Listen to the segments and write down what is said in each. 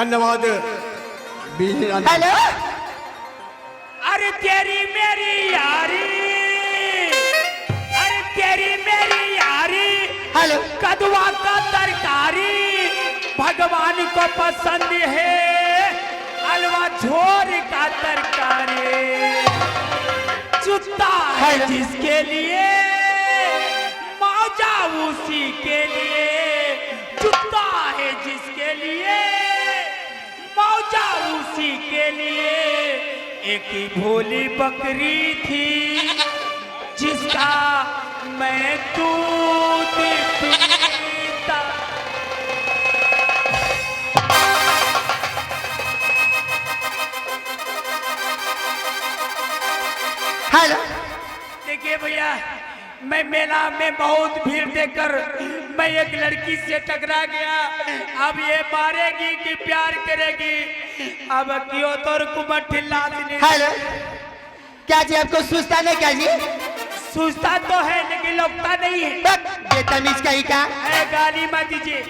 धन्यवाद। हेलो, अरे तेरी मेरी यारी, अरे तेरी मेरी यारी, हेलो, कदुआ का तरकारी भगवान को पसंद है, हलवा झोर का तरकारी चुत्ता है जिसके लिए मौजा उसी के लिए, चुत्ता है जिसके लिए मौजा उसी के लिए। एक ही भोली बकरी थी जिसका मैं दूध पीता। हेलो। देखिए भैया, मैं मेला में बहुत भीड़ देखकर मैं एक लड़की से टकरा गया। अब ये मारेगी कि प्यार करेगी, अब क्यों तो कुमर ठिल्ला नहीं। हेलो, क्या जी आपको सूझता नहीं क्या जी? सूझता तो है लेकिन लगता नहीं है। बेतमीज कहीं का। गाली मत दीजिए।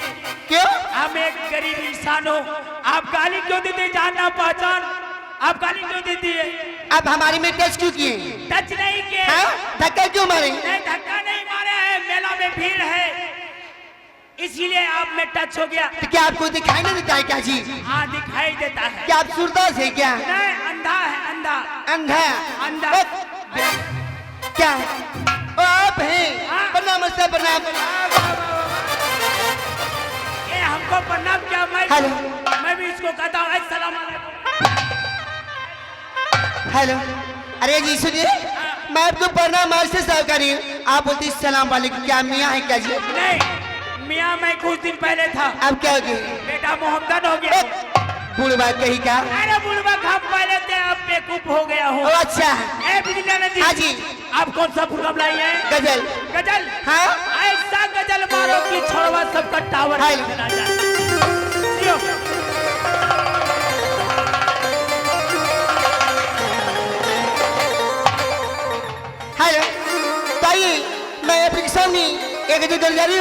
क्यों? हम एक गरीब इंसान हो, आप गाली क्यों देते? जानना पहचान, आप गाली क्यों देती है? अब हमारी में टच क्यों किए? टच नहीं किए। धक्का क्यों मारे? नहीं, धक्का नहीं मारे हैं, मेला में भीड़ है इसीलिए आप में टच हो गया। तो क्या आपको दिखाई नहीं देता है क्या जी? हाँ दिखाई देता है। क्या आप सूरदास है क्या? नहीं, अंधा है, अंधा अंधा? अंधा। क्या ओ आप हैं? प्रणाम सर, प्रणाम। ये हमको प्रणाम क्या? हेलो, मैं भी इसको कहता हूँ अस्सलाम वालेकुम। हेलो, अरे जी सुनिए, मैं आपको प्रणाम आज से सहकारी, आप बोलते सलाम वालेकुम। क्या मियाँ है क्या जी? नहीं, मियाँ मैं कुछ दिन पहले था। अब क्या हो गया? बेटा मोहम्मदन हो गया। बुढ़वा कहीं का? अरे बुढ़वा हम पहले थे, अब बेवकूफ हो गया हूँ। अच्छा। हाँ जी, आप कौन सा प्रोग्राम लाई हैं? गजल। गजल? हाँ, ऐसा गजल मारो कि छोड़वा सबका टावर हाय। ना जाए। क्यों? हेलो, ताई मैं आपके सामने एक गजल जारी